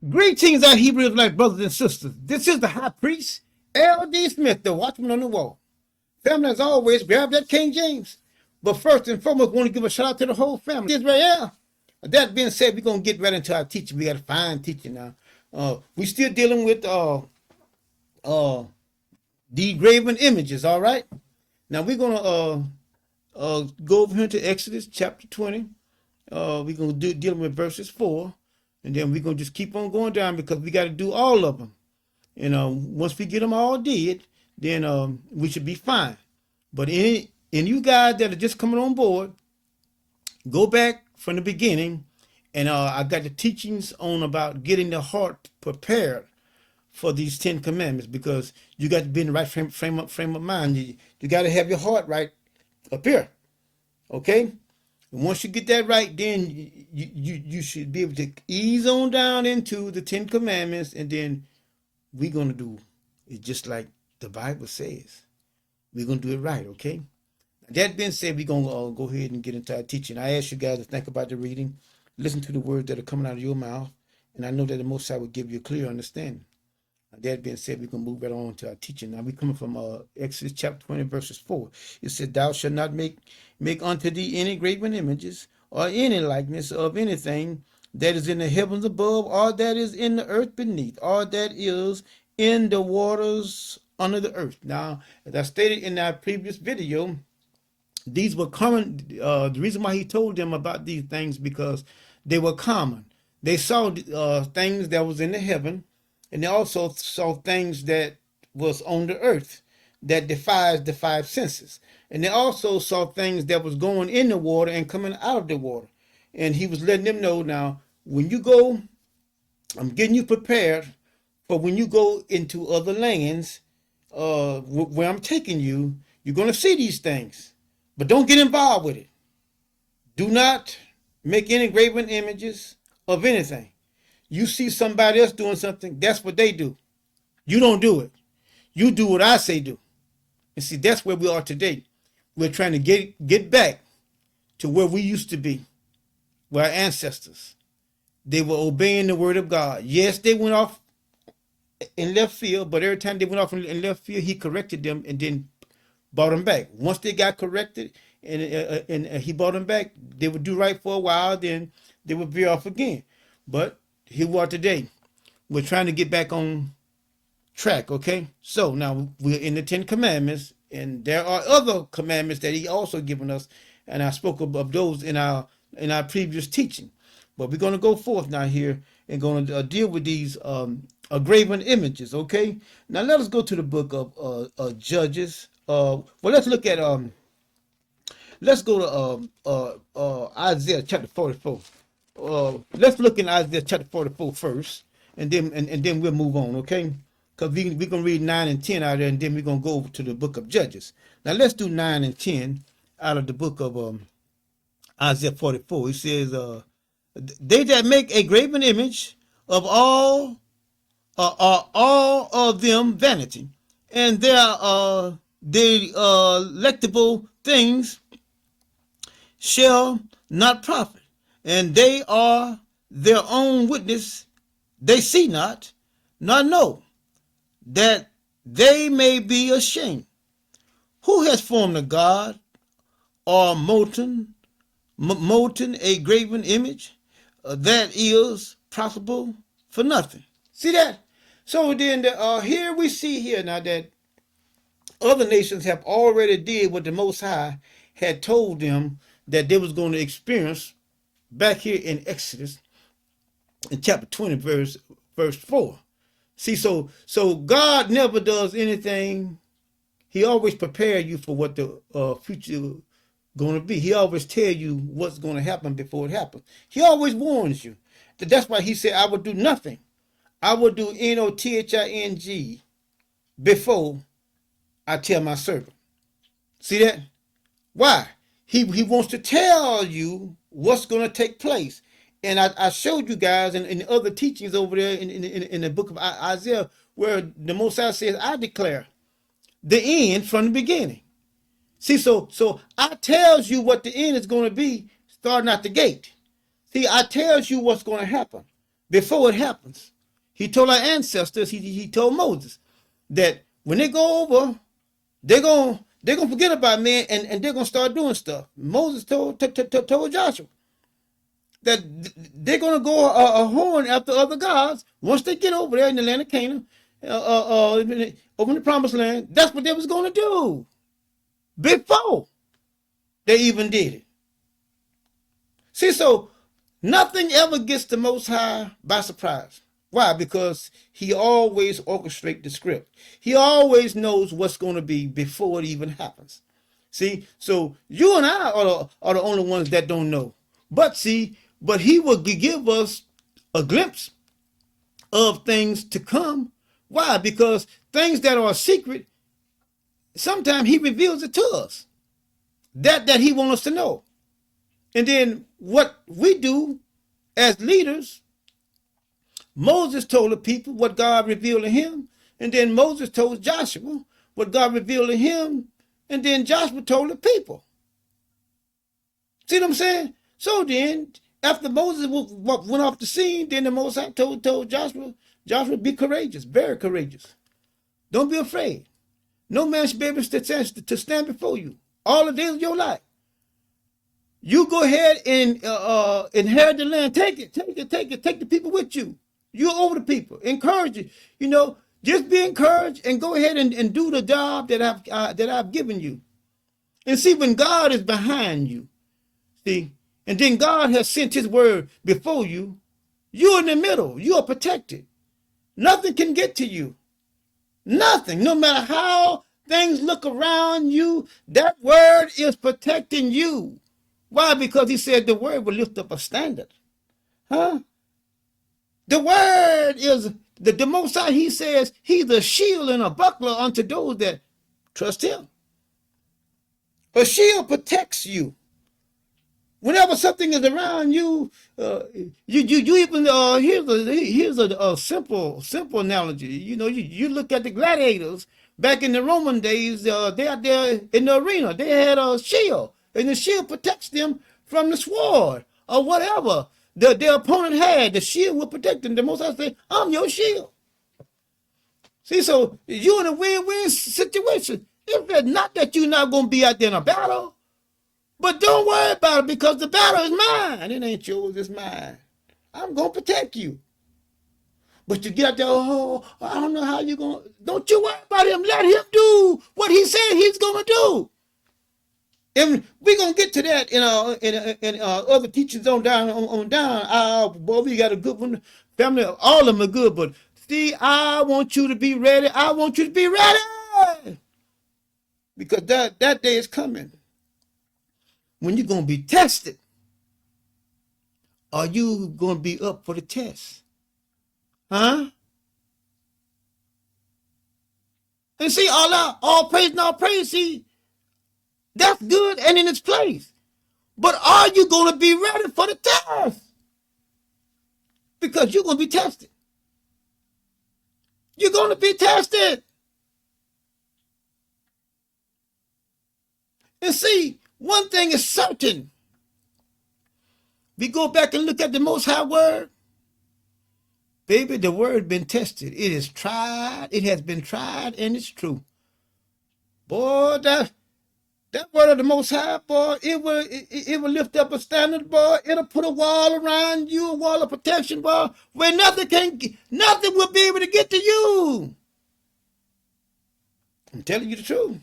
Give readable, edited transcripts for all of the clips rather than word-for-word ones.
Greetings, our Hebrew Israelite brothers and sisters. This is the high priest, L.D. Smith, the watchman on the wall. Family, as always, grab that King James. But first and foremost, I want to give a shout out to the whole family, Israel. That being said, we're going to get right into our teaching. We got a fine teaching now. We're still dealing with uh, the graven images, all right? Now, we're going to go over here to Exodus chapter 20. We're going to dealing with verses 4. And then we're going to just keep on going down because we got to do all of them. And once we get them all did, then we should be fine. But any you guys that are just coming on board, go back from the beginning. And I got the teachings on about getting the heart prepared for these 10 commandments, because you got to be in the right frame of mind. You got to have your heart right up here. Okay? And once you get that right, then you should be able to ease on down into the 10 commandments, and then we're going to do it just like the Bible says. We're going to do it right, okay? That being said, we're going to go ahead and get into our teaching. I ask you guys to think about the reading, listen to the words that are coming out of your mouth, and I know that the Most High will give you a clear understanding. That being said, we're going to move right on to our teaching. Now, we're coming from Exodus chapter 20, verses 4. It said, "Thou shalt not make unto thee any graven images or any likeness of anything that is in the heavens above, or that is in the earth beneath, or that is in the waters under the earth." Now, as I stated in our previous video, these were common. The reason why he told them about these things, because they were common. They saw things that was in the heaven, and they also saw things that was on the earth that defies the five senses. And they also saw things that was going in the water and coming out of the water. And he was letting them know, now, when you go, I'm getting you prepared for when you go into other lands, where I'm taking you, you're going to see these things. But don't get involved with it. Do not make any graven images of anything. You see somebody else doing something, that's what they do. You don't do it. You do what I say do. And see, that's where we are today. We're trying to get back to where we used to be, where our ancestors, they were obeying the word of God. Yes, they went off in left field, but every time they went off in left field, he corrected them and then brought them back. Once they got corrected and he brought them back, they would do right for a while, then they would veer off again. But here we are today. We're trying to get back on track, okay? So now we're in the 10 commandments, and there are other commandments that he also given us, and I spoke of those in our previous teaching. But we're going to go forth now here and going to deal with these graven images, okay? Now let us go to the book of Judges. Well, let's look at let's go to Isaiah chapter 44. Let's look in Isaiah chapter 44 first, and then we'll move on, okay? Because we're going to read 9 and 10 out of there, and then we're going to go over to the book of Judges. Now, let's do 9 and 10 out of the book of Isaiah 44. It says, "They that make a graven image of all are all of them vanity, and their delectable things shall not profit, and they are their own witness. They see not, nor know, that they may be ashamed. Who has formed a god, or molten a graven image that is profitable for nothing?" See that? So then here we see here now that other nations have already did what the Most High had told them that they was going to experience back here in Exodus in chapter 20, verse 4. See, so God never does anything. He always prepares you for what the future going to be. He always tell you what's going to happen before it happens. He always warns you. That's why he said, "I will do nothing. I will do nothing before I tell my servant." See that? Why? He wants to tell you what's going to take place. And I showed you guys in other teachings over there in the book of Isaiah, where the Most High says, "I declare the end from the beginning." See, so I tells you what the end is going to be starting at the gate. See, I tells you what's going to happen before it happens. He told our ancestors, he told Moses that when they go over, they're gonna forget about me and they're gonna start doing stuff. Moses told Joshua that they're gonna go a horn after other gods once they get over there in the land of Canaan, over in the promised land. That's what they was gonna do before they even did it. See, so nothing ever gets the Most High by surprise. Why? Because he always orchestrates the script. He always knows what's going to be before it even happens. See, so you and I are the only ones that don't know. But see, but he will give us a glimpse of things to come. Why? Because things that are secret, sometimes he reveals it to us. That he wants us to know. And then what we do as leaders, Moses told the people what God revealed to him, and then Moses told Joshua what God revealed to him, and then Joshua told the people. See what I'm saying? So then, after Moses went off the scene, then the Most High told Joshua, be courageous, very courageous. Don't be afraid. No man should be able to stand before you all the days of your life. You go ahead and inherit the land. Take it. Take the people with you. You're over the people. Encourage it. Just be encouraged and go ahead and do the job that I've given you. And see, when God is behind you, see, and then God has sent his word before you, you're in the middle. You are protected. Nothing can get to you. Nothing. No matter how things look around you, that word is protecting you. Why? Because he said the word will lift up a standard. Huh? The word is the Most High. He says he's a shield and a buckler unto those that trust him. A shield protects you. Whenever something is around you, you even here's a simple analogy. You look at the gladiators back in the Roman days. They out there in the arena. They had a shield, and the shield protects them from the sword or whatever their opponent had. The shield will protect them. The Most High say, "I'm your shield." See, so you're in a win-win situation. If it's not that you're not going to be out there in a battle. But don't worry about it because the battle is mine. It ain't yours, it's mine. I'm going to protect you. But you get out there, I don't know how you're going to. Don't you worry about him. Let him do what he said he's going to do. And we're going to get to that in other teachings on down. Boy, we got a good one. Family, all of them are good. But see, I want you to be ready. I want you to be ready. Because that day is coming. When you're going to be tested, are you going to be up for the test? Huh? And see, all praise and all praise, see, that's good and in its place. But are you going to be ready for the test? Because you're going to be tested. You're going to be tested. And see, one thing is certain. We go back and look at the Most High Word. Baby, the word been tested. It is tried. It has been tried, and it's true. Boy, that word of the Most High, boy, it will lift up a standard, boy. It'll put a wall around you, a wall of protection, boy, where nothing will be able to get to you. I'm telling you the truth.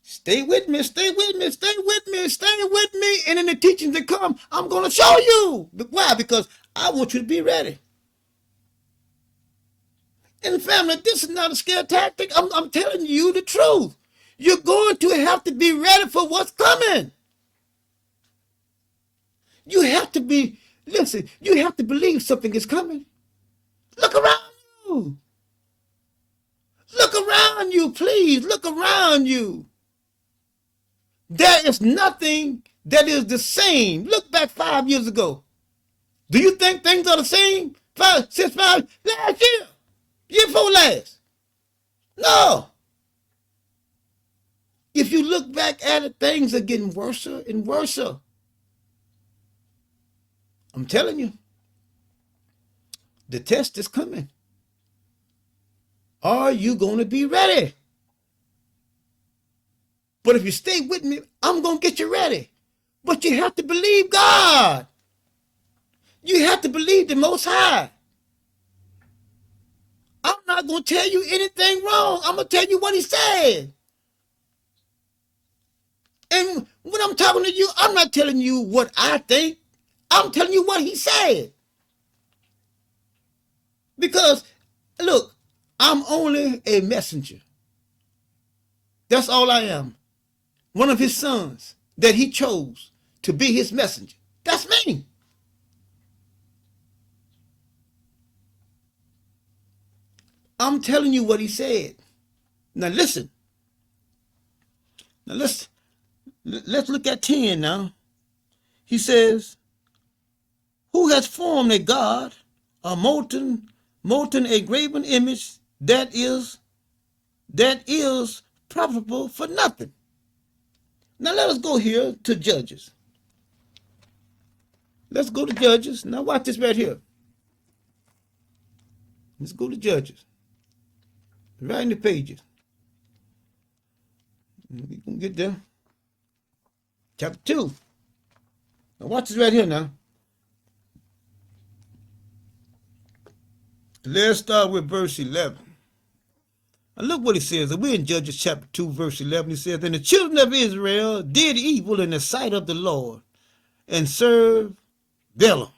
Stay with me, stay with me, stay with me, stay with me. And in the teachings that come, I'm going to show you. Why? Because I want you to be ready. And family, this is not a scare tactic. I'm telling you the truth. You're going to have to be ready for what's coming. You have to be, listen, you have to believe something is coming. Look around you. Look around you, please. Look around you. There is nothing that is the same. Look back 5 years ago. Do you think things are the same? Last year? Year before last? No. If you look back at it, things are getting worse and worse. I'm telling you. The test is coming. Are you going to be ready? But if you stay with me, I'm going to get you ready. But you have to believe God. You have to believe the Most High. I'm not going to tell you anything wrong. I'm going to tell you what he said. And when I'm talking to you, I'm not telling you what I think. I'm telling you what he said. Because, look, I'm only a messenger. That's all I am. One of his sons that he chose to be his messenger. That's me. I'm telling you what he said. Now listen. Now let's look at 10 now. He says, who has formed a god, a molten a graven image that is profitable for nothing. Now let us go here to Judges. Let's go to Judges. Now watch this right here. Let's go to Judges. Right in the pages. We can get there. Chapter 2. Now watch this right here now. Let's start with verse 11. Now look what it says. We're in Judges chapter 2, verse 11. It says, and the children of Israel did evil in the sight of the Lord and served Balaam.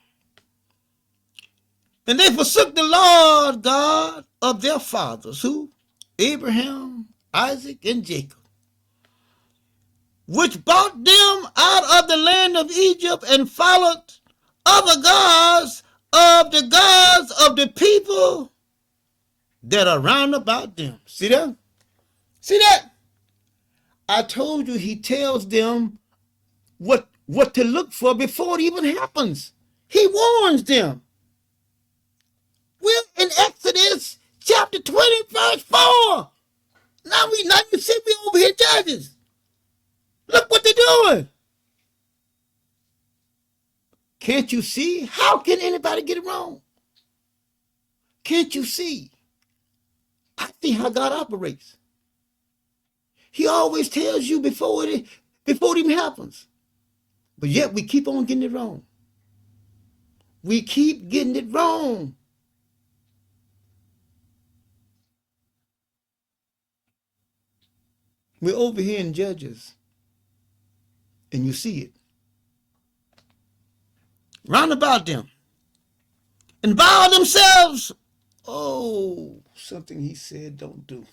And they forsook the Lord God of their fathers, who? Abraham, Isaac, and Jacob, which brought them out of the land of Egypt and followed other gods of the people that are round about them. See that? See that? I told you he tells them what to look for before it even happens. He warns them. We're in Exodus chapter 20, verse 4. Now you see me over here, Judges. Look what they're doing. Can't you see? How can anybody get it wrong? Can't you see? I see how God operates. He always tells you before it even happens. But yet we keep on getting it wrong. We keep getting it wrong. We're over here in Judges, and you see it. Round about them. And bow themselves. Oh, something he said don't do.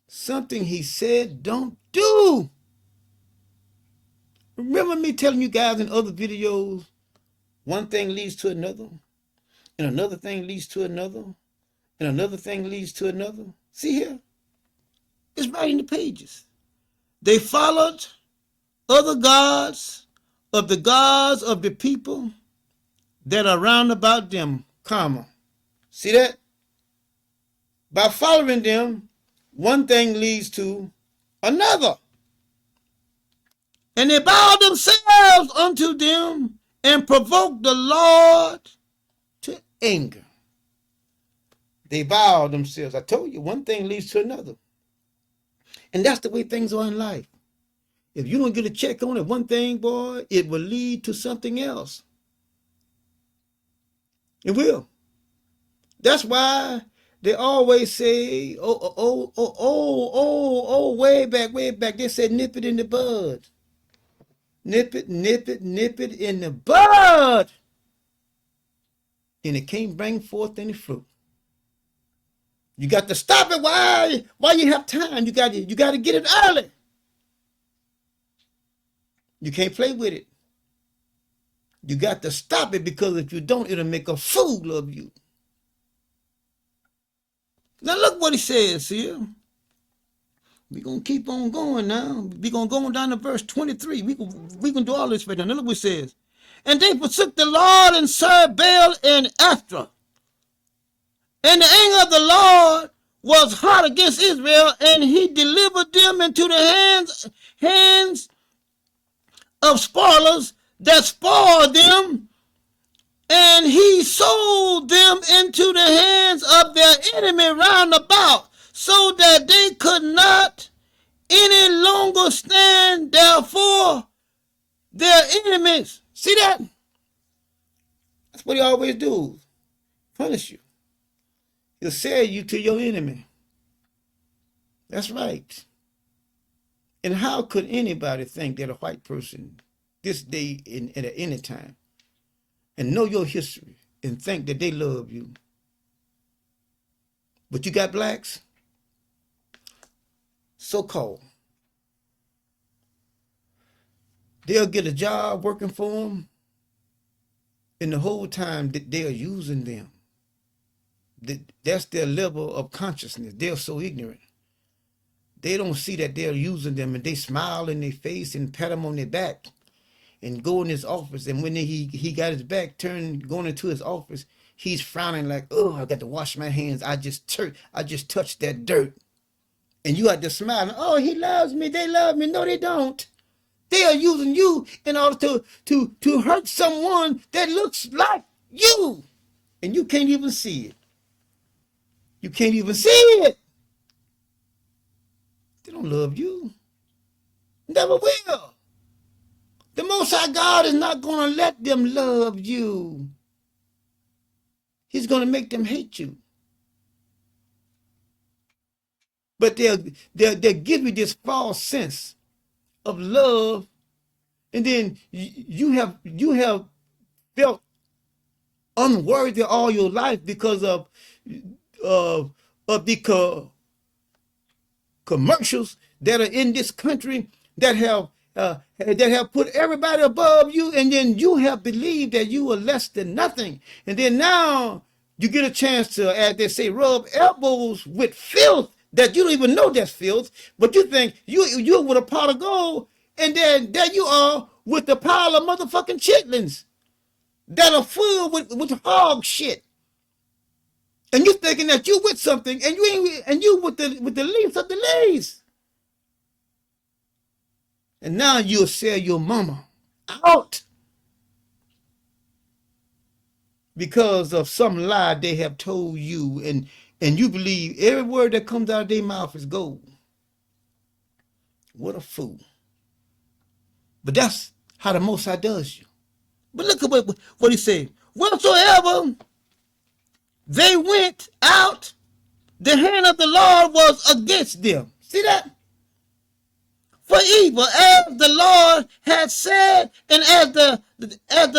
Something he said don't do. Remember me telling you guys in other videos, one thing leads to another, and another thing leads to another, and another thing leads to another. See here? It's right in the pages. They followed other gods of the people that are round about them, comma. See that? By following them, one thing leads to another. And they bowed themselves unto them and provoked the Lord to anger. They bowed themselves. I told you, one thing leads to another. And that's the way things are in life. If you don't get a check on it, one thing, boy, it will lead to something else. It will. That's why they always say, way back. They said, nip it in the bud. Nip it in the bud. And it can't bring forth any fruit. You got to stop it while you have time. You got to get it early. You can't play with it. You got to stop it, because if you don't, it'll make a fool of you. Now look what he says here. We're going to keep on going now. We're going to go on down to verse 23. We can do all this right now. Now look what it says. And they forsook the Lord and served Baal and Ashtoreth. And the anger of the Lord was hot against Israel, and he delivered them into the hands of spoilers that spoiled them, And he sold them into the hands of their enemy round about, so that they could not any longer stand therefore their enemies. See that? That's what he always do. Punish you. He'll sell you to your enemy. That's right. And how could anybody think that a white person this day and at any time and know your history and think that they love you? But you got blacks, so-called. They'll get a job working for them, and the whole time that they are using them. That's their level of consciousness. They're so ignorant. They don't see that they're using them, and they smile in their face and pat them on their back and go in his office. And when he got his back turned going into his office, he's frowning like, oh, I got to wash my hands. I just touched that dirt. And you had to smile. Oh, he loves me. They love me. No, they don't. They are using you in order to hurt someone that looks like you. And you can't even see it. You can't even see it. They don't love you. Never will. The Most High God is not going to let them love you. He's going to make them hate you. But they'll give you this false sense of love, and then you have felt unworthy all your life because of the commercials that are in this country that have put everybody above you, and then you have believed that you were less than nothing, and then now you get a chance to, as they say, rub elbows with filth that you don't even know that's filth, but you think you're with a pot of gold, and then there you are with a pile of motherfucking chitlins that are full with hog shit. And you thinking that you with something, and you with the least of the least. And now you'll sell your mama out because of some lie they have told you, and you believe every word that comes out of their mouth is gold. What a fool. But that's how the Most High does you. But look at what he said. Whatsoever they went out, the hand of the Lord was against them. See that? For evil, as the Lord had said, and as the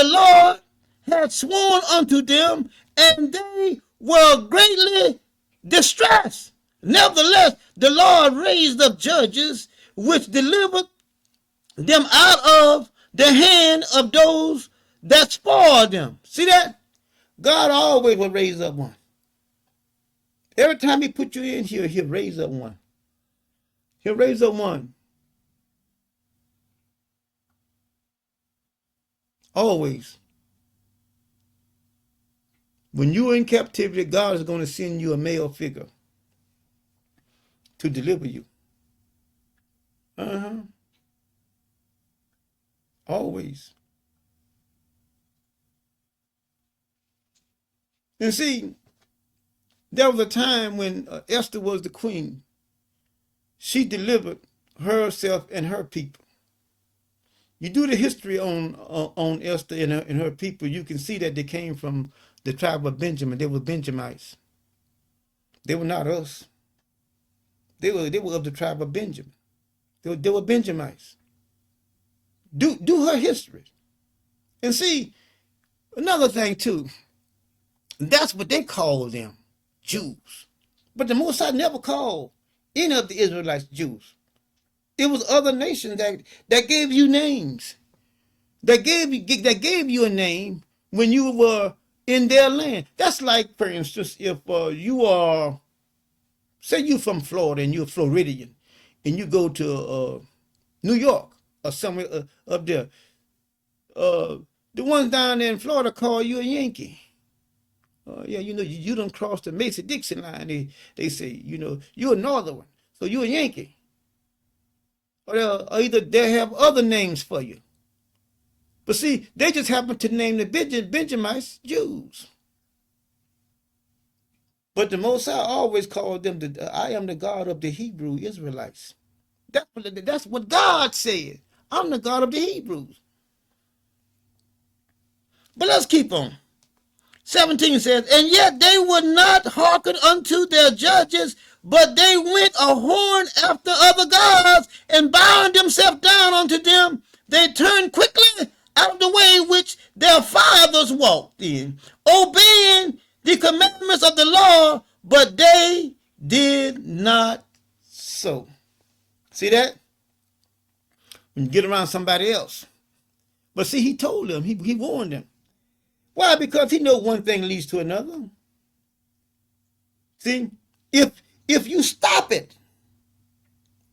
Lord had sworn unto them, and they were greatly distressed. Nevertheless, the Lord raised up judges which delivered them out of the hand of those that spoiled them. See that? God always will raise up one. Every time he put you in here, he'll raise up one. He'll raise up one. Always. When you're in captivity, God is going to send you a male figure to deliver you. Always. And see, there was a time when Esther was the queen. She delivered herself and her people. You do the history on Esther and her people, you can see that they came from the tribe of Benjamin. They were Benjamites. They were not us. They were of the tribe of Benjamin. They were Benjamites. Do her history. And see, another thing too, that's what they call them, Jews. But the Most High never called any of the Israelites Jews. It was other nations that gave you names. That gave you a name when you were in their land. That's like, for instance, if you are, say you're from Florida and you're a Floridian, and you go to New York or somewhere up there. The ones down there in Florida call you a Yankee. Yeah, you done crossed the Mason-Dixon line. They say, you're a Northern one, so you're a Yankee. Or either they have other names for you. But see, they just happened to name the Benjamites Jews. But the Most High always called them, I am the God of the Hebrew Israelites. That's what God said. I'm the God of the Hebrews. But let's keep on. 17 says, and yet they would not hearken unto their judges, but they went a horn after other gods, and bowing themselves down unto them, they turned quickly out of the way which their fathers walked in, obeying the commandments of the law, but they did not so. See that? When you get around somebody else. But see, he told them, he warned them. Why? Because he knows one thing leads to another. See, if you stop it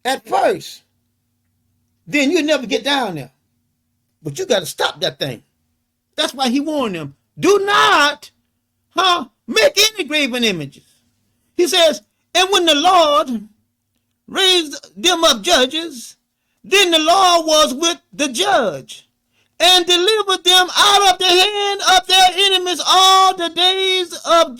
at first, then you'll never get down there. But you got to stop that thing. That's why he warned them. Do not make any graven images. He says, and when the Lord raised them up judges, then the Lord was with the judge, and delivered them out of the hand of their enemies all the days of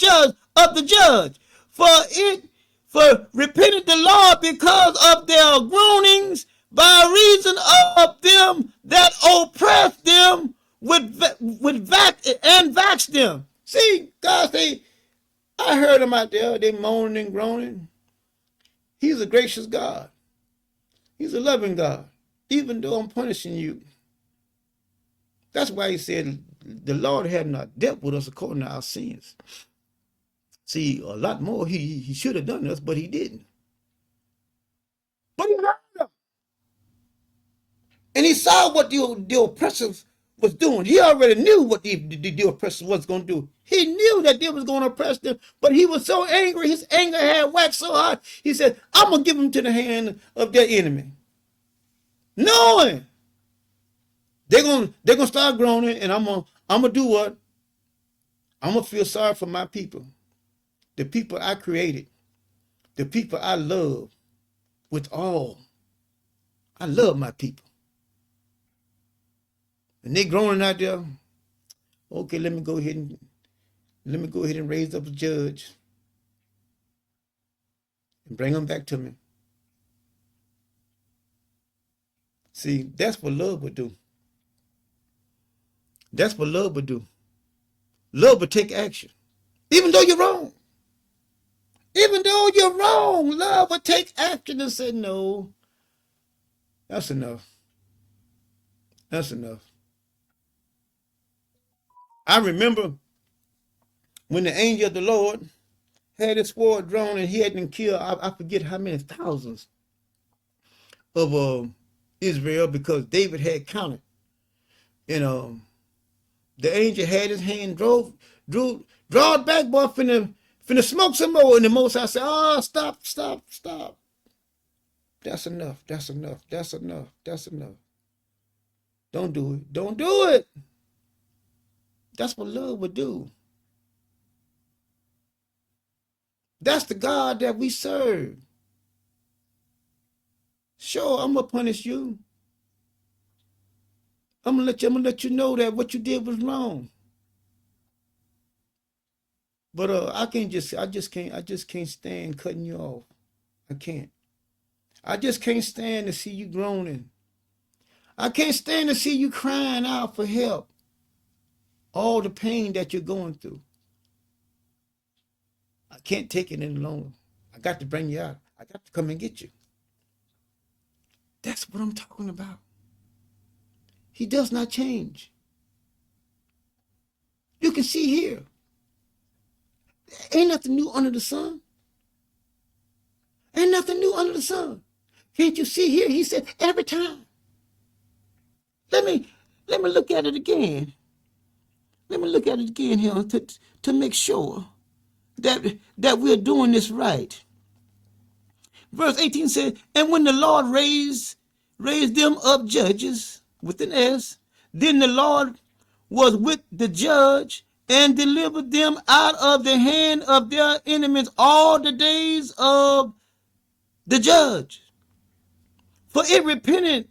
the judge. For repented the Lord because of their groanings, by reason of them that oppressed them and vexed them. See, God say, I heard them out there, they moaning and groaning. He's a gracious God. He's a loving God, even though I'm punishing you. That's why he said, the Lord had not dealt with us according to our sins. See, a lot more he should have done us, but he didn't. But he heard them. And he saw what the oppressors was doing. He already knew what the oppressors was going to do. He knew that they was going to oppress them, but he was so angry. His anger had waxed so hard. He said, I'm going to give them to the hand of their enemy. Knowing they're gonna start groaning, and I'm gonna do what? I'm gonna feel sorry for my people, the people I created, the people I love with all. I love my people, and they groaning out there. Okay, let me go ahead and raise up a judge and bring them back to me. See, that's what love would do. That's what love would do. Love would take action. Even though you're wrong. Even though you're wrong, love would take action and say, no, that's enough. That's enough. I remember when the angel of the Lord had his sword drawn and he had been killed, I forget how many thousands of Israel, because David had counted. And the angel had his hand draw it back, boy, finna smoke some more. And the Most High said, oh, stop. That's enough. That's enough. That's enough. That's enough. Don't do it. Don't do it. That's what love would do. That's the God that we serve. Sure, I'm gonna punish you. I'm gonna let you know that what you did was wrong. But I just can't stand cutting you off. I can't. I just can't stand to see you groaning. I can't stand to see you crying out for help. All the pain that you're going through. I can't take it any longer. I got to bring you out. I got to come and get you. That's what I'm talking about. He does not change. You can see here. Ain't nothing new under the sun. Ain't nothing new under the sun. Can't you see here? He said every time. Let me look at it again. Let me look at it again here to make sure that we're doing this right. Verse 18 says, and when the Lord raised them up judges with an S, then the Lord was with the judge and delivered them out of the hand of their enemies all the days of the judge. For it repented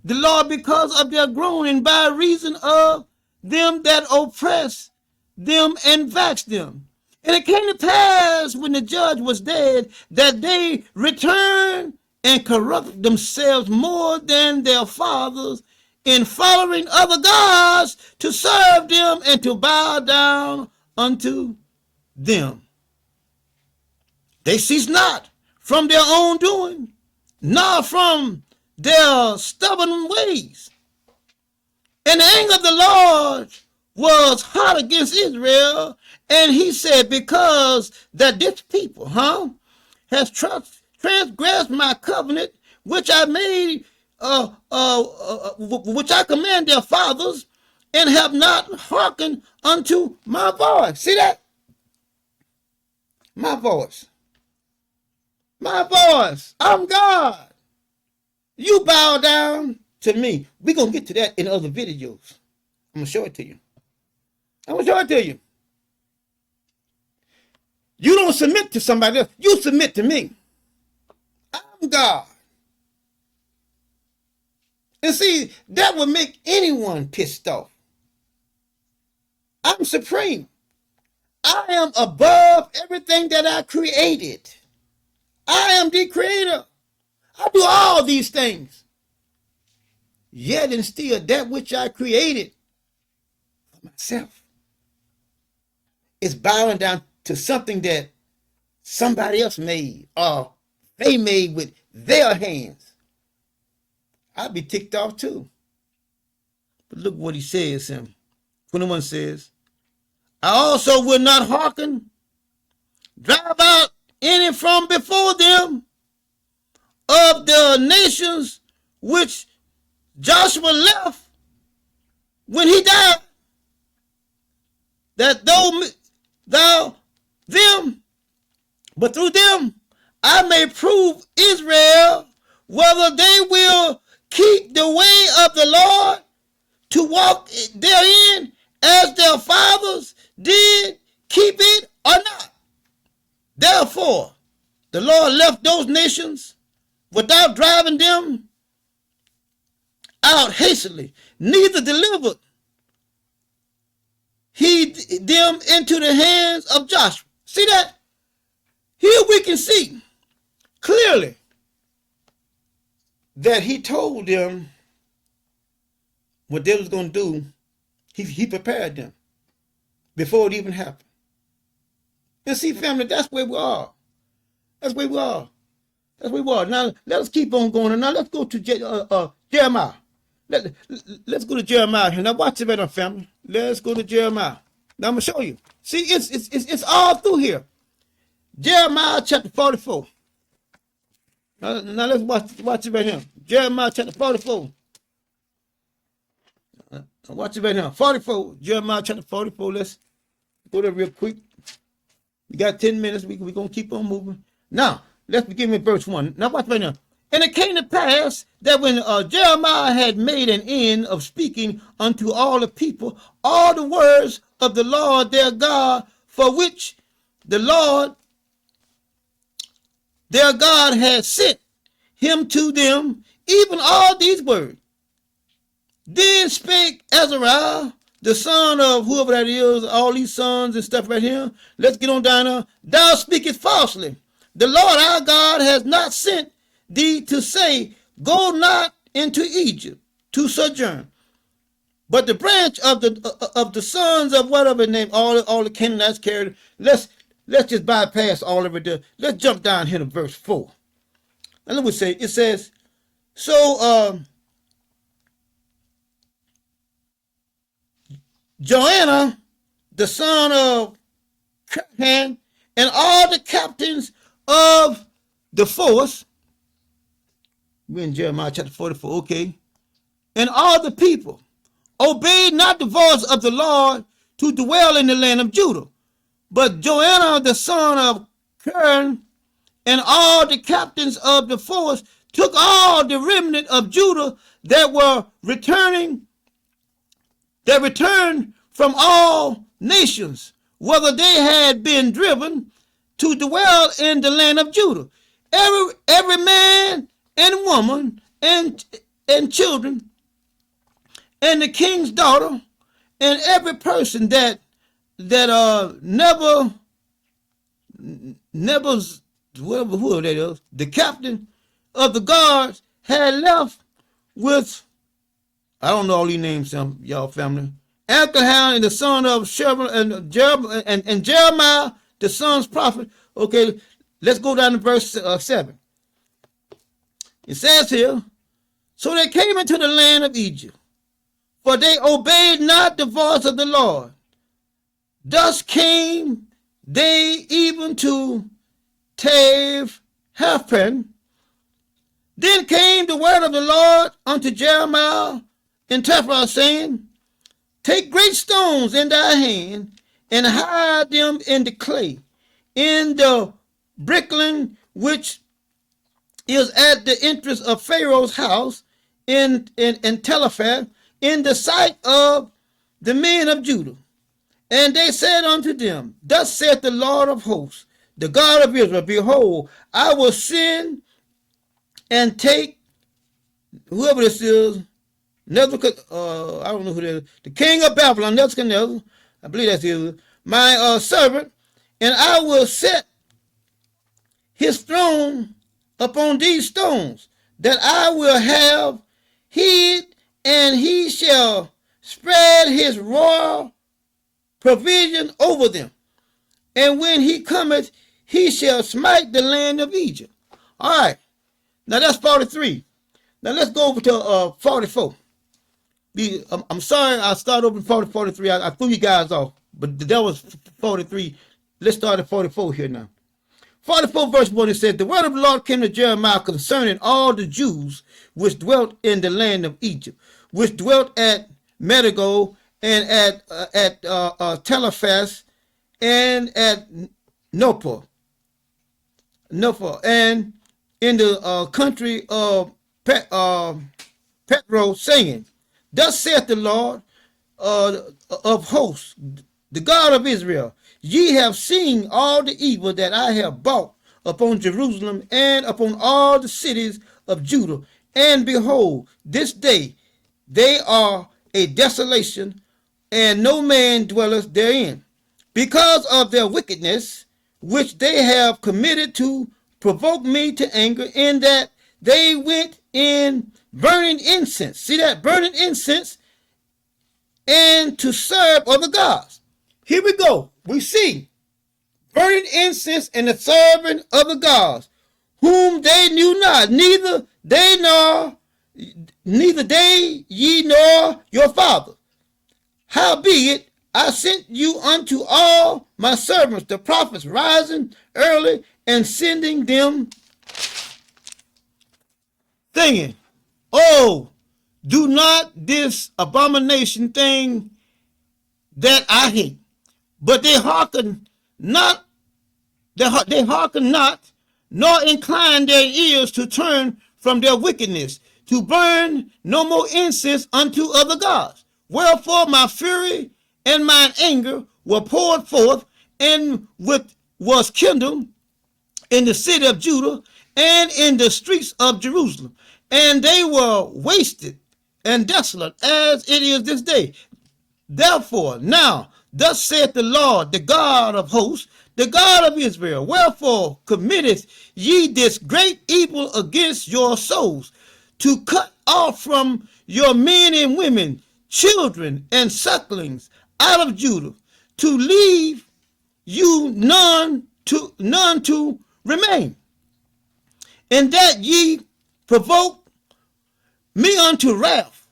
the Lord because of their groaning by reason of them that oppress them and vex them. And it came to pass when the judge was dead that they returned and corrupted themselves more than their fathers in following other gods to serve them and to bow down unto them. They cease not from their own doing, nor from their stubborn ways. And the anger of the Lord was hot against Israel, and he said, because that this people, has transgressed my covenant, which I made, which I command their fathers, and have not hearkened unto my voice. See that? My voice. My voice. I'm God. You bow down to me. We're going to get to that in other videos. I'm going to show it to you. You don't submit to somebody else. You submit to me. I'm God. And see, that would make anyone pissed off. I'm supreme. I am above everything that I created. I am the creator. I do all these things. Yet and still that which I created for myself is bowing down to something that somebody else made or they made with their hands. I'd be ticked off too. But look what he says. 21 says, I also will not hearken, drive out any from before them of the nations which Joshua left when he died, that thou them, but through them I may prove Israel whether they will keep the way of the Lord to walk therein as their fathers did keep it or not. Therefore, the Lord left those nations without driving them out hastily, neither delivered he them into the hands of Joshua. See that? Here we can see clearly that he told them what they was going to do. He prepared them before it even happened. And see, family, that's where we are. That's where we are. That's where we are. Now, let us keep on going. Now, let's go to Jeremiah. Let's go to Jeremiah here. Now, watch it right now, family. Let's go to Jeremiah. Now, I'm going to show you. See, it's all through here. Jeremiah chapter 44. Now let's watch it right here. Jeremiah chapter 44. Watch it right here. 44. Jeremiah chapter 44. Let's go there real quick. We got 10 minutes. We're going to keep on moving. Now, let's begin with verse 1. Now, watch right now. And it came to pass that when Jeremiah had made an end of speaking unto all the people, all the words of the Lord their God, for which the Lord their God had sent him to them, even all these words. Then spake Azariah, the son of whoever that is, all these sons and stuff right here. Let's get on down there. Thou speakest falsely. The Lord our God has not sent thee to say, go not into Egypt to sojourn. But the branch of the sons of whatever name, all the Canaanites carried. Let's just bypass all of it there. Let's jump down here to verse 4. And let me say, it says, so Joanna, the son of Curhan, and all the captains of the force, we're in Jeremiah chapter 44, okay, and all the people obeyed not the voice of the Lord to dwell in the land of Judah. But Joanna, the son of Curhan, and all the captains of the force took all the remnant of Judah that were returned from all nations, whether they had been driven to dwell in the land of Judah, every man and woman and and children, and the king's daughter, and every person that never's whatever who that is, the captain of the guards had left with, I don't know all these names, y'all family. Alcohol and the son of Sherman and Jeremiah, the son's prophet. Okay, let's go down to verse 7. It says here, so they came into the land of Egypt, for they obeyed not the voice of the Lord. Thus came they even to Tave-Herpen. Then came the word of the Lord unto Jeremiah in Tephra, saying, take great stones in thy hand, and hide them in the clay, in the brickling which is at the entrance of Pharaoh's house in Telephath, in the sight of the men of Judah. And they said unto them, thus saith the Lord of hosts, the God of Israel, behold, I will send and take, whoever this is, Nebuchadnezzar, I don't know who that is, the king of Babylon, Nebuchadnezzar, I believe that's his, my servant, and I will set his throne upon these stones, that I will have hid, and he shall spread his royal provision over them. And when he cometh, he shall smite the land of Egypt. All right. Now that's 43. Now let's go over to 44. I'm sorry I started over 43. I threw you guys off, but that was 43. Let's start at 44 here now. 44 verse 1, it said, the word of the Lord came to Jeremiah concerning all the Jews which dwelt in the land of Egypt, which dwelt at Megiddo and at Telephas and at Nopah, and in the country of Petro, saying, thus saith the Lord of hosts, the God of Israel, ye have seen all the evil that I have brought upon Jerusalem and upon all the cities of Judah. And behold, this day they are a desolation, and no man dwelleth therein, because of their wickedness, which they have committed to provoke me to anger, in that they went in burning incense. See that? Burning incense, and to serve other gods. Here we go. We see burning incense and the serving other gods, whom they knew not, neither they ye nor your father. Howbeit, I sent you unto all my servants, the prophets, rising early and sending them, saying, oh, do not this abomination thing that I hate. But they hearken not, nor incline their ears to turn from their wickedness, to burn no more incense unto other gods. Wherefore my fury and mine anger were poured forth, and was kindled in the city of Judah and in the streets of Jerusalem. And they were wasted and desolate as it is this day. Therefore now, thus saith the Lord, the God of hosts, the God of Israel, wherefore committeth ye this great evil against your souls, to cut off from your men and women, children and sucklings out of Judah, to leave you none to remain, and that ye provoke me unto wrath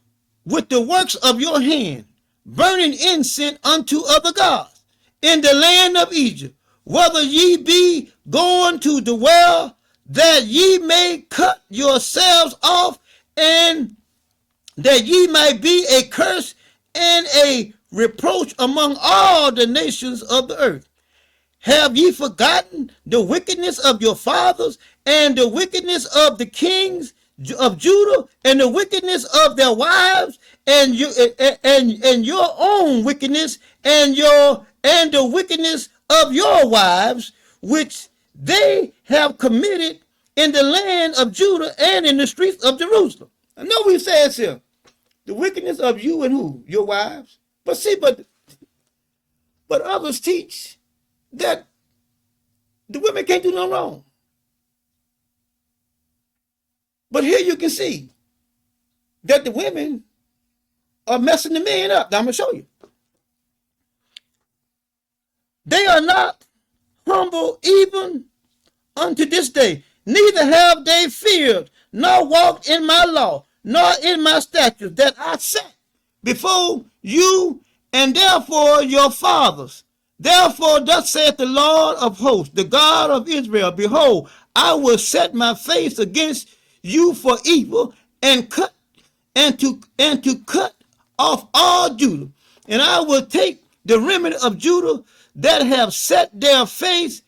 with the works of your hand, burning incense unto other gods in the land of Egypt, whether ye be going to dwell, that ye may cut yourselves off, and that ye might be a curse and a reproach among all the nations of the earth. Have ye forgotten the wickedness of your fathers, and the wickedness of the kings of Judah, and the wickedness of their wives, and your own wickedness, and the wickedness of your wives, which they have committed in the land of Judah and in the streets of Jerusalem? I know we says here, the wickedness of you and who? Your wives. But see, but others teach that the women can't do no wrong. But here you can see that the women are messing the men up. Now I'm going to show you. They are not humble even unto this day. Neither have they feared, nor walked in my law, nor in my statutes that I set before you, and therefore your fathers. Therefore thus saith the Lord of hosts, the God of Israel, behold, I will set my face against you for evil, and to cut off all Judah, and I will take the remnant of Judah that have set their face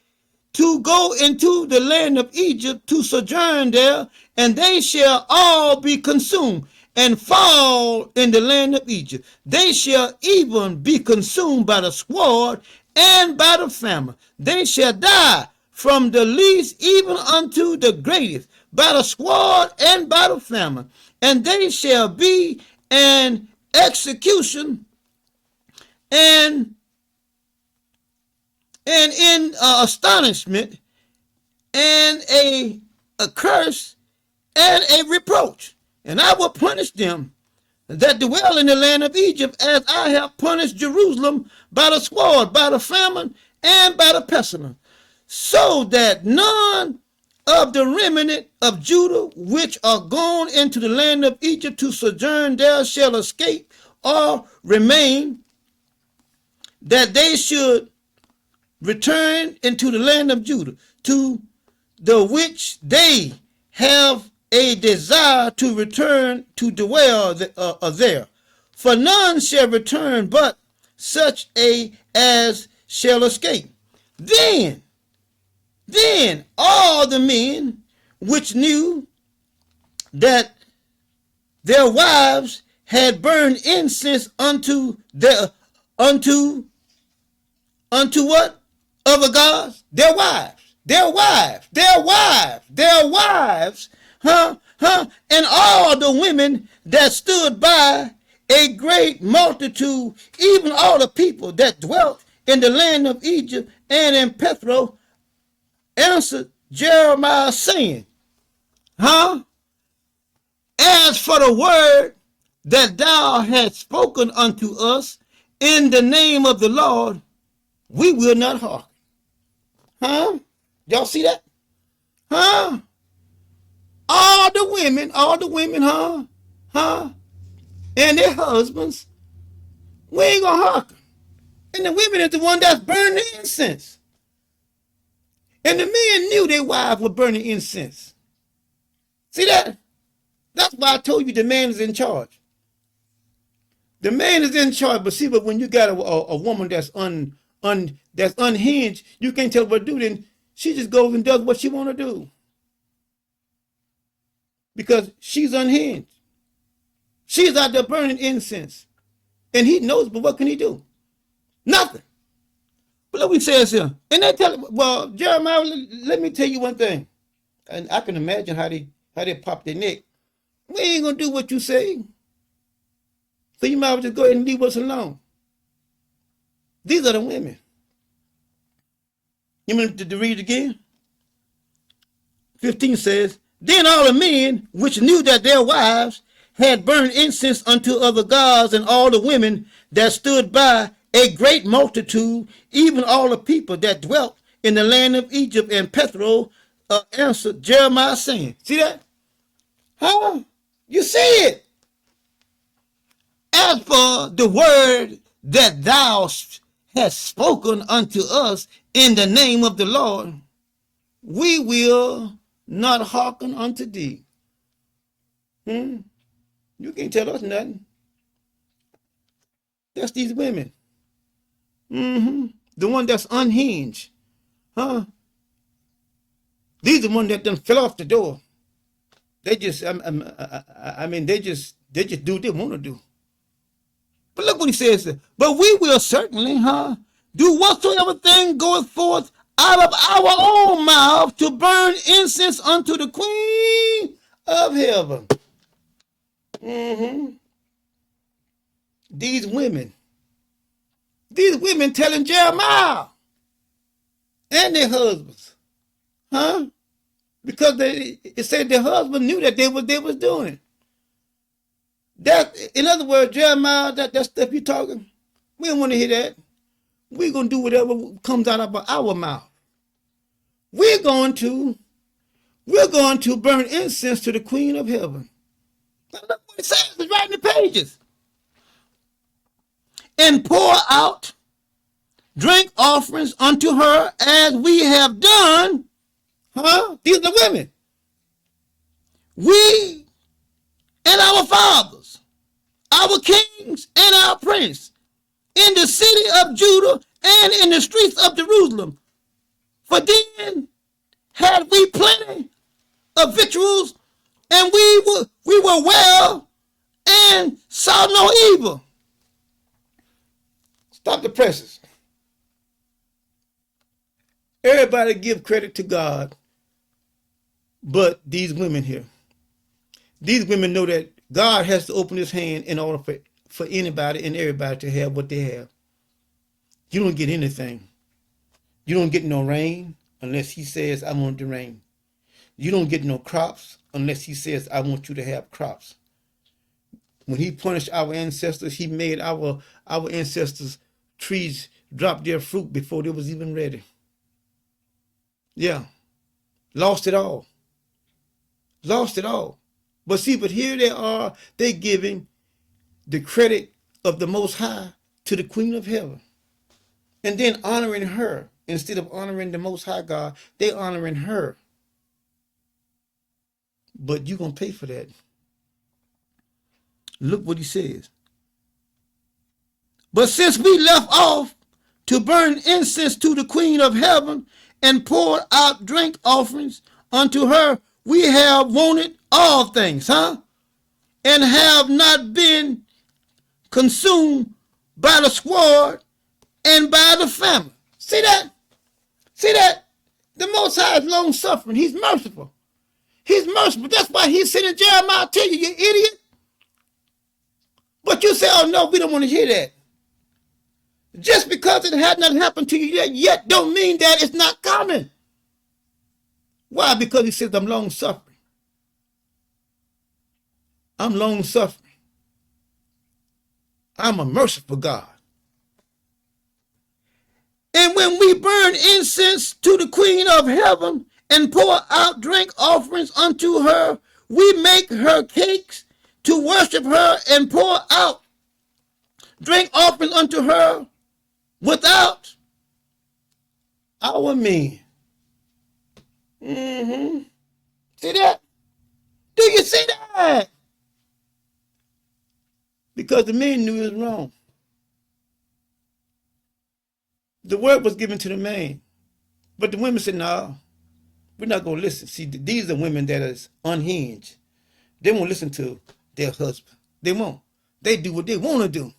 to go into the land of Egypt to sojourn there, and they shall all be consumed and fall in the land of Egypt. They shall even be consumed by the sword and by the famine. They shall die from the least even unto the greatest, by the sword and by the famine. And they shall be an execution and in astonishment, and a curse and a reproach. And I will punish them that dwell in the land of Egypt, as I have punished Jerusalem by the sword, by the famine, and by the pestilence, so that none of the remnant of Judah which are gone into the land of Egypt to sojourn there shall escape or remain, that they should return into the land of Judah, to the which they have a desire to return to dwell there. For none shall return but such as shall escape. Then all the men which knew that their wives had burned incense unto what? Other gods? Their wives. And all the women that stood by, a great multitude, even all the people that dwelt in the land of Egypt and in Pethro, answered Jeremiah, saying, As for the word that thou hast spoken unto us in the name of the Lord, we will not hearken. Y'all see that? All the women, and their husbands, we ain't gonna hearken. And the women is the one that's burning the incense. And the men knew their wives were burning incense. See that? That's why I told you the man is in charge. The man is in charge, but see, but when you got a woman that's that's unhinged, you can't tell her what to do. Then she just goes and does what she want to do because she's unhinged. She's out there burning incense, and he knows. But what can he do? Nothing. But look what he says here, and they tell him, well, Jeremiah, let me tell you one thing, and I can imagine how they pop their neck. We ain't gonna do what you say, so you might as well just go ahead and leave us alone. These are the women. You mean to read it again? 15 says, Then all the men which knew that their wives had burned incense unto other gods, and all the women that stood by, a great multitude, even all the people that dwelt in the land of Egypt and Pethro, answered Jeremiah, saying, see that? You see it. As for the word that thou hast spoken unto us in the name of the Lord, we will not hearken unto thee. You can't tell us nothing. That's these women. The one that's unhinged. These are the ones that done fell off the door. They just, they just do what they want to do. But look what he says. But we will certainly, do whatsoever thing goeth forth out of our own mouth to burn incense unto the Queen of heaven. Mm-hmm. These women telling Jeremiah and their husbands, huh? Because it said their husband knew that they was doing that. In other words, Jeremiah, that stuff you talking, we don't want to hear that. We're gonna do whatever comes out of our mouth. We're going to burn incense to the Queen of Heaven. Now look what it says. It's right in the pages. And pour out drink offerings unto her as we have done. Huh? These are the women. We and our fathers, our kings and our princes, in the city of Judah and in the streets of Jerusalem. For then had we plenty of victuals, and we were well and saw no evil. Stop the presses. Everybody give credit to God, but these women here. These women know that God has to open his hand in order for anybody and everybody to have what they have. You don't get anything. You don't get no rain unless he says, I want the rain. You don't get no crops unless he says, I want you to have crops. When he punished our ancestors, he made our ancestors' trees drop their fruit before they was even ready. Yeah. Lost it all. Lost it all. But here they are, they giving the credit of the Most High to the Queen of Heaven. And then honoring her. Instead of honoring the Most High God, they honoring her. But you're going to pay for that. Look what he says. But since we left off to burn incense to the Queen of Heaven and pour out drink offerings unto her, we have wanted all things, huh? And have not been consumed by the sword and by the famine. See that? See that? The Most High is long suffering. He's merciful. He's merciful. That's why he's sending Jeremiah to you, you idiot. But you say, oh no, we don't want to hear that. Just because it had not happened to you yet don't mean that it's not coming. Why? Because he says, I'm long suffering. I'm long suffering. I'm a merciful God. And when we burn incense to the Queen of Heaven and pour out drink offerings unto her, we make her cakes to worship her and pour out drink offerings unto her without our men. Mm-hmm. See that? Do you see that? Because the men knew it was wrong. The word was given to the man. But the women said, no, we're not going to listen. See, these are women that is unhinged. They won't listen to their husband. They won't. They do what they want to do.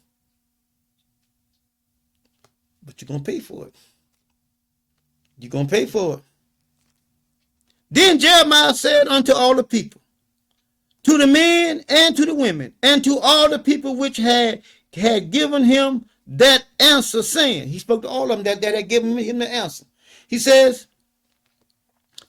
But you're going to pay for it. You're going to pay for it. Then Jeremiah said unto all the people, to the men and to the women, and to all the people which had given him that answer, saying, he spoke to all of them that had given him the answer. He says,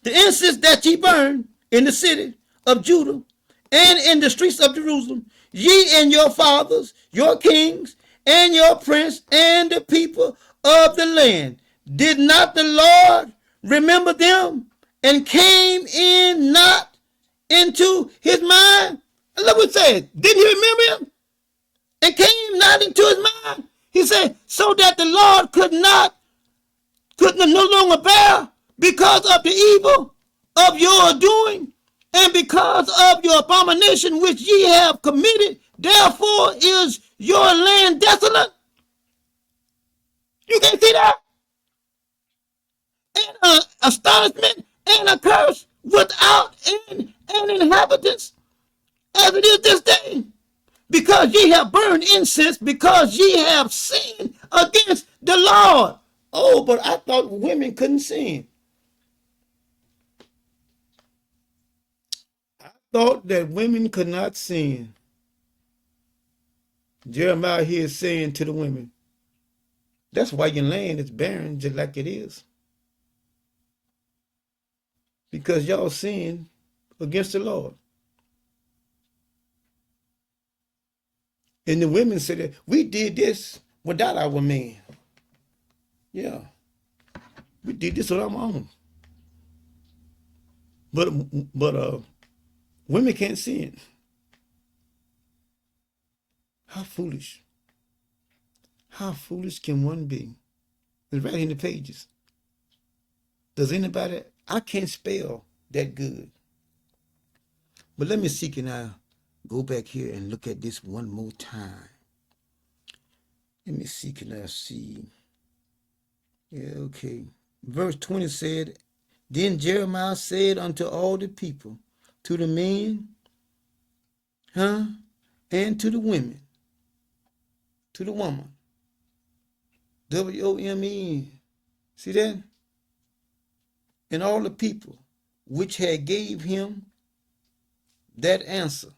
the incense that ye burn in the city of Judah and in the streets of Jerusalem, ye and your fathers, your kings, and your prince, and the people of the land, did not the Lord remember them, and came in not into his mind? And look what it says. Didn't he remember him? And came not into his mind. He said, so that the Lord could no longer bear because of the evil of your doing, and because of your abomination which ye have committed, therefore is your land desolate. You can see that? And astonishment and a curse without an inhabitants, as it is this day. Because ye have burned incense, because ye have sinned against the Lord. Oh, but I thought women couldn't sin. I thought that women could not sin. Jeremiah here is saying to the women, that's why your land is barren just like it is. Because y'all sinned against the Lord. And the women said that we did this without our man. Yeah, we did this on our own. But women can't sin. How foolish. How foolish can one be? It's right in the pages. Does anybody? I can't spell that good. But let me see, can I go back here and look at this one more time? Let me see, can I see? Yeah, okay. Verse 20 said, then Jeremiah said unto all the people, to the men, and to the women, to the woman, W-O-M-E-N, see that? And all the people which had gave him that answer.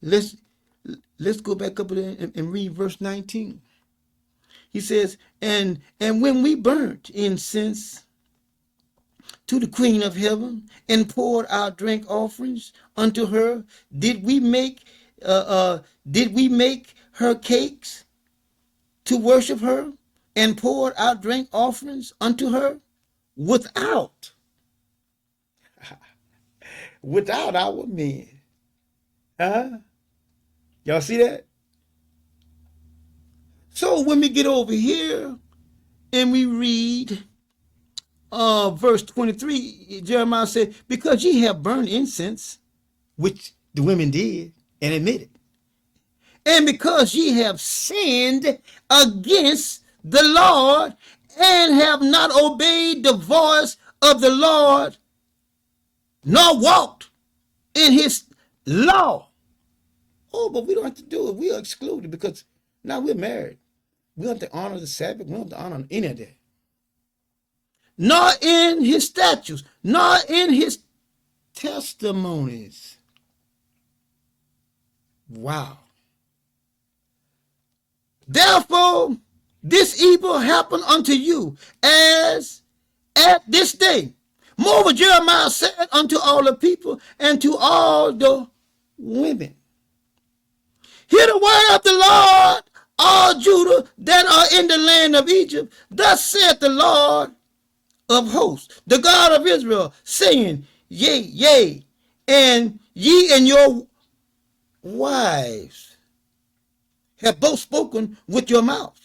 Let's go back up and read verse 19. He says, and when we burnt incense to the queen of heaven and poured our drink offerings unto her, did we make her cakes to worship her and poured our drink offerings unto her without our men? Y'all see that? So when we get over here and we read verse 23, Jeremiah said, because ye have burned incense, which the women did and admitted, and because ye have sinned against the Lord and have not obeyed the voice of the Lord, nor walked in his law. Oh, but we don't have to do it. We are excluded because now we're married. We don't have to honor the Sabbath. We don't have to honor any of that. Nor in his statutes, nor in his testimonies. Wow. Therefore, this evil happened unto you as at this day. Moreover, Jeremiah said unto all the people and to all the women, hear the word of the Lord, all Judah that are in the land of Egypt. Thus saith the Lord of hosts, the God of Israel, saying, yea, and ye and your wives have both spoken with your mouth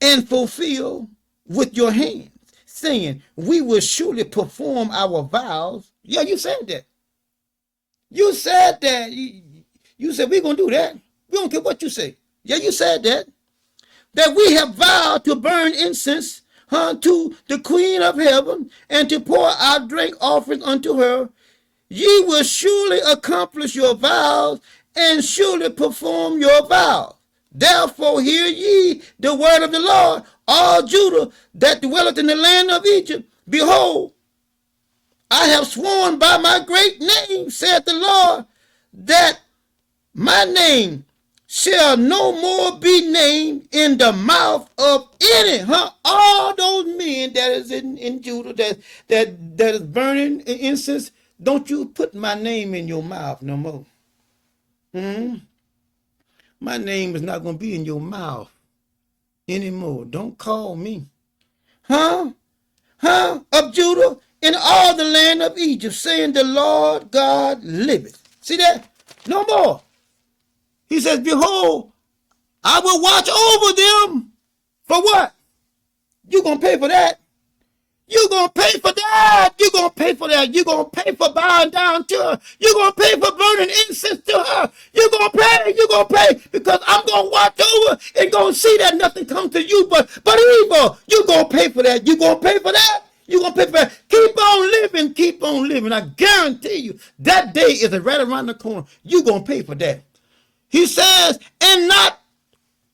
and fulfill with your hands, saying, we will surely perform our vows. Yeah, you said that. You said that. You said we're going to do that. We don't care what you say. Yeah, you said that. That we have vowed to burn incense to the queen of heaven and to pour our drink offerings unto her. Ye will surely accomplish your vows and surely perform your vows. Therefore hear ye the word of the Lord, all Judah that dwelleth in the land of Egypt. Behold, I have sworn by my great name, saith the Lord, that my name shall no more be named in the mouth of any. All those men that is in Judah that is burning incense, don't you put my name in your mouth no more. My name is not going to be in your mouth anymore. Don't call me. Of Judah in all the land of Egypt, saying the Lord God liveth. See that? No more. He says, behold, I will watch over them. For what? You're going to pay for that. You're going to pay for that. You're going to pay for that. You're going to pay for bowing down to her. You're going to pay for burning incense to her. You're going to pay. You're going to pay because I'm going to watch over and going to see that nothing comes to you but evil. You're going to pay for that. You're going to pay for that. You're going to pay for that. Keep on living. Keep on living. I guarantee you that day is right around the corner. You're going to pay for that. He says, and not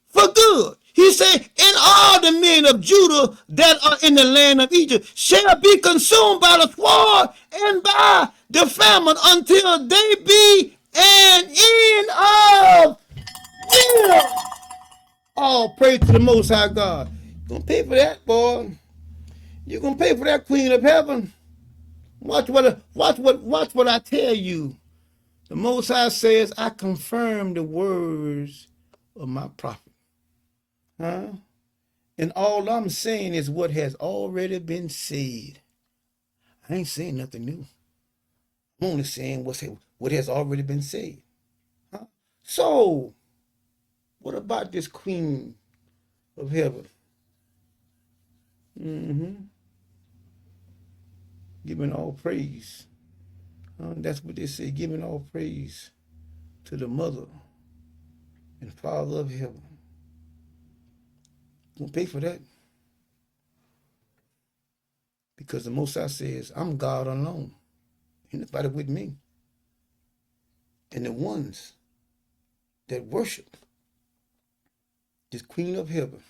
for good. He said, and all the men of Judah that are in the land of Egypt shall be consumed by the sword and by the famine until they be and end of them. All praise to the Most High God. You're gonna pay for that, boy. You're gonna pay for that, Queen of Heaven. Watch what I tell you. The Most High says, I confirm the words of my prophet. Huh? And all I'm saying is what has already been said. I ain't saying nothing new. I'm only saying what has already been said. Huh? So, what about this Queen of Heaven? Giving all praise. That's what they say, giving all praise to the Mother and Father of Heaven. Don't pay for that. Because the Most High says, I'm God alone. Ain't nobody with me. And the ones that worship this Queen of Heaven,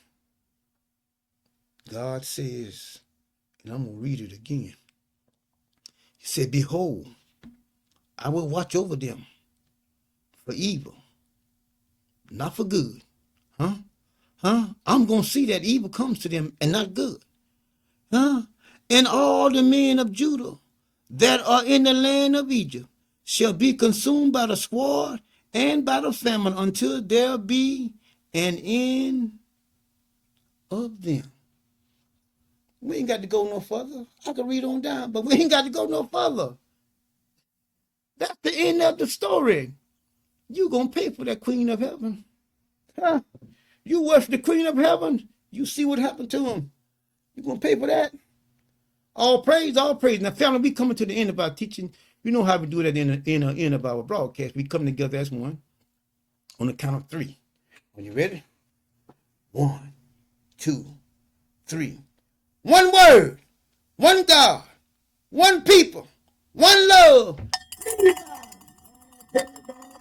God says, and I'm going to read it again. He said, behold, I will watch over them for evil, not for good. I'm going to see that evil comes to them and not good. And all the men of Judah that are in the land of Egypt shall be consumed by the sword and by the famine until there be an end of them. We ain't got to go no further. I can read on down, but we ain't got to go no further. That's the end of the story. You gonna pay for that Queen of Heaven. Huh? You worship the Queen of Heaven, you see what happened to him. You gonna pay for that? All praise, all praise. Now, family, we coming to the end of our teaching. You know how we do that in the end of our broadcast. We come together as one on the count of three. Are you ready? 1, 2, 3. One word, one God, one people, one love.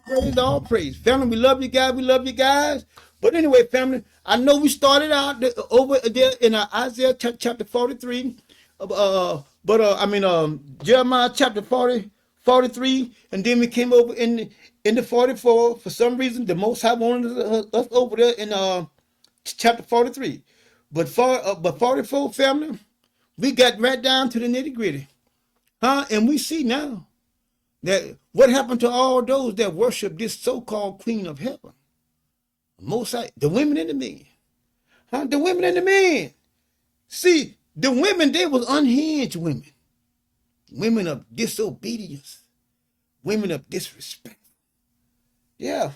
Praise, all praise. Family, we love you guys. We love you guys. But anyway, family, I know we started out over there in Isaiah chapter 43. Jeremiah chapter 43, and then we came over in the 44. For some reason, the Most High wanted us over there in chapter 43. But 44, family, we got right down to the nitty gritty. And we see now that what happened to all those that worship this so-called Queen of Heaven? Most High, the women and the men. The women and the men. See, the women, they was unhinged women. Women of disobedience. Women of disrespect. Yeah.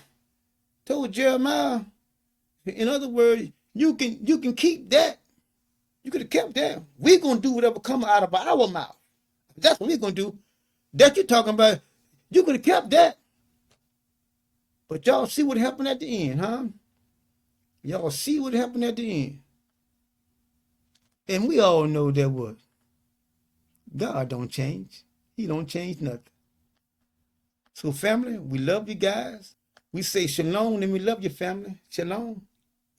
Told Jeremiah, in other words, you can keep that. You could have kept that. We're going to do whatever comes out of our mouth. That's what we're going to do. That you're talking about, you could have kept that. But y'all see what happened at the end, huh? Y'all see what happened at the end. And we all know that what? God don't change. He don't change nothing. So family, we love you guys. We say shalom and we love you, family. Shalom.